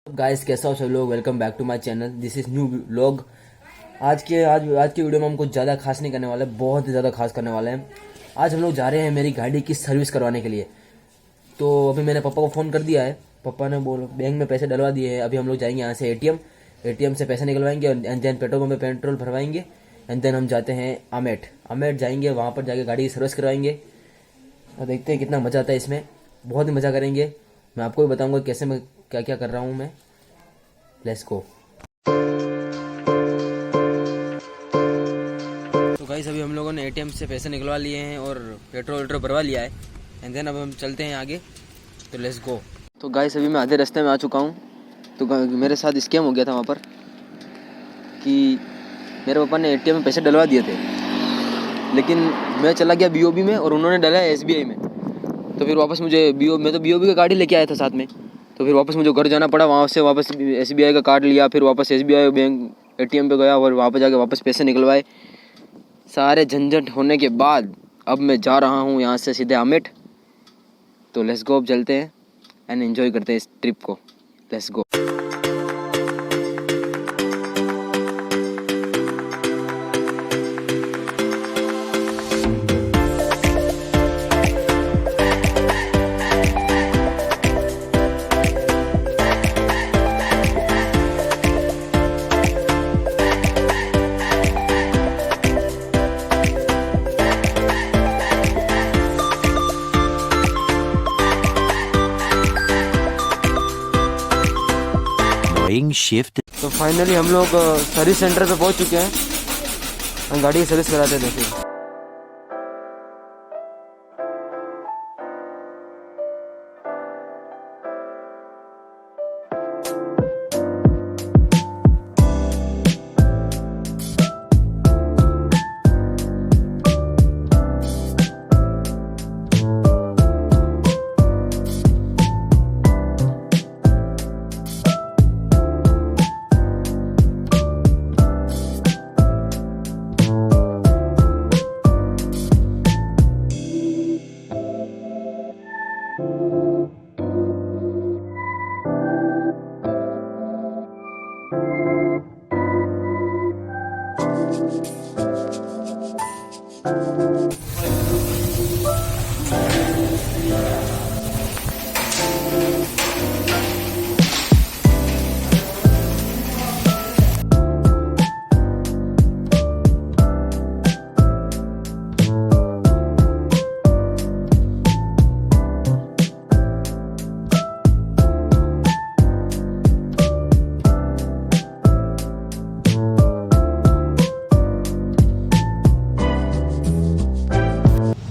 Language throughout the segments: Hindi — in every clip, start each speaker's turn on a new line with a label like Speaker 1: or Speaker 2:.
Speaker 1: गाइस कैसा हो सब लोग। Welcome back to my channel. This is new vlog. आज की वीडियो में हम कुछ ज़्यादा खास नहीं करने वाले, बहुत ही ज़्यादा खास करने वाले हैं। आज हम लोग जा रहे हैं मेरी गाड़ी की सर्विस करवाने के लिए। तो अभी मैंने पापा को फ़ोन कर दिया है। पापा ने बैंक में पैसे डलवा दिए हैं। अभी हम लोग जाएंगे यहाँ से एटीएम से पैसे निकलवाएंगे एंड देन पेट्रोल पंप में पेट्रोल भरवाएंगे एंड देन हम जाते हैं आमेट जाएंगे। वहाँ पर जाके गाड़ी की सर्विस करवाएंगे और देखते हैं कितना मज़ा आता है इसमें। बहुत ही मज़ा करेंगे। मैं आपको भी बताऊंगा कैसे मैं क्या क्या कर रहा हूँ मैं। Let's go. तो गाइस अभी हम लोगों ने एटीएम से पैसे निकलवा लिए हैं और पेट्रोल भरवा लिया है एंड देन अब हम चलते हैं आगे। तो लेट्स गो। तो गाइस अभी मैं आधे रास्ते में आ चुका हूँ। तो मेरे साथ स्कैम हो गया था वहाँ पर कि मेरे पापा ने एटीएम में पैसे डलवा दिए थे, लेकिन मैं चला गया बीओबी में और उन्होंने डला एसबीआई में। तो फिर वापस मुझे मैं तो बीओबी का कार्ड ही लेके आया था साथ में। तो फिर वापस मुझे घर जाना पड़ा। वहाँ से वापस एसबीआई का कार्ड लिया, फिर वापस एसबीआई बैंक एटीएम पे गया और वहाँ पे जाके वापस पैसे निकलवाए। सारे झंझट होने के बाद अब मैं जा रहा हूँ यहाँ से सीधे आमेट। तो लेट्स गो, अब चलते हैं एंड एंजॉय करते हैं इस ट्रिप को। Let's go.
Speaker 2: शिफ्ट।
Speaker 1: तो फाइनली हम लोग सर्विस सेंटर पे पहुंच चुके हैं। हम गाड़ी की सर्विस कराते थे फिर।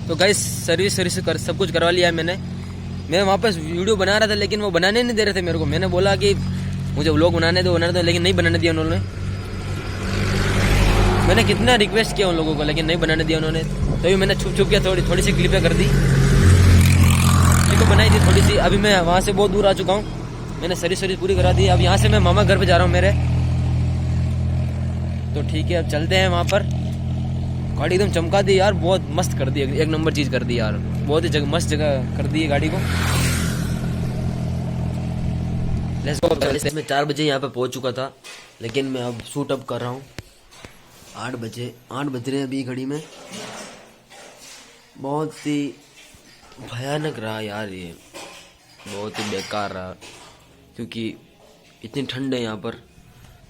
Speaker 1: तो गाइस सर्विस सब कुछ करवा लिया है मैंने। मैं वहाँ पर वीडियो बना रहा था लेकिन वो बनाने नहीं दे रहे थे मेरे को। मैंने बोला कि मुझे व्लॉग बनाने दो, लेकिन नहीं बनाने दिया उन्होंने। मैंने कितना रिक्वेस्ट किया उन लोगों को लेकिन नहीं बनाने दिया उन्होंने। तभी मैंने छुप के थोड़ी सी क्लिपें कर दी, तो बनाई थी थोड़ी सी। अभी मैं वहाँ से बहुत दूर आ चुका हूँ। मैंने सर्विस पूरी करा दी। अब यहाँ से मैं मामा घर पर जा रहा हूँ मेरे। तो ठीक है, अब चलते हैं वहाँ पर। गाड़ी एकदम चमका दी यार, बहुत मस्त कर दी, एक नंबर चीज़ कर दी यार। बहुत ही मस्त जगह कर दी है गाड़ी को। Let's go. मैं 4 बजे यहाँ पे पहुँच चुका था, लेकिन मैं अब शूट अप कर रहा हूँ। 8 बज रहे हैं अभी घड़ी में। बहुत ही भयानक रहा यार ये, बहुत ही बेकार रहा, क्योंकि इतनी ठंड है यहाँ पर।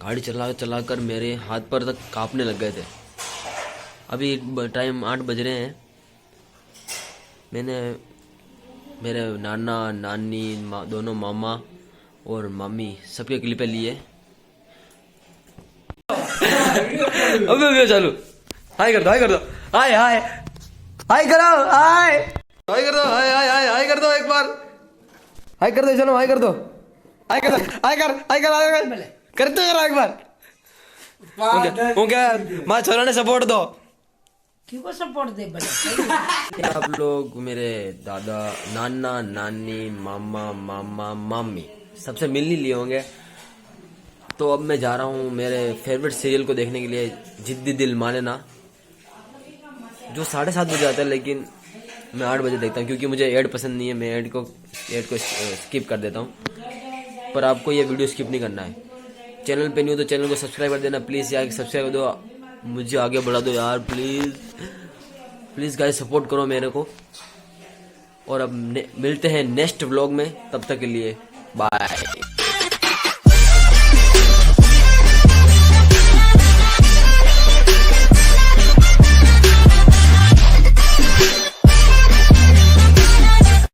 Speaker 1: गाड़ी चला कर मेरे हाथ पर तक कांपने लग गए थे। अभी टाइम 8 बज रहे हैं। मैंने मेरे नाना नानी दोनों मामा और मामी सबके क्लिपें लिए। अभी चालू। हाय कर दो हाय करो हाय कर दो एक बार। हाय कर दो, चलो हाय कर दो। करते जरा एक बार। क्या माँ छोरा ने सपोर्ट दो।
Speaker 3: क्यों सपोर्ट दे बड़े।
Speaker 1: आप लोग मेरे दादा नाना नानी मामा मामा मामी सबसे मिल ही लिए होंगे। तो अब मैं जा रहा हूँ मेरे फेवरेट सीरियल को देखने के लिए, जिद्दी दिल माने ना, जो 7:30 बजे आता है, लेकिन मैं 8 बजे देखता हूँ क्योंकि मुझे ऐड पसंद नहीं है। मैं ऐड को स्किप कर देता हूँ। पर आपको ये वीडियो स्किप नहीं करना है। चैनल पे नहीं हो तो चैनल को सब्सक्राइब कर देना प्लीज़ यार, सब्सक्राइब कर दो, मुझे आगे बढ़ा दो यार प्लीज़ प्लीज़ गाइस, सपोर्ट करो मेरे को। और अब मिलते हैं नेक्स्ट व्लॉग में, तब तक के लिए बाय।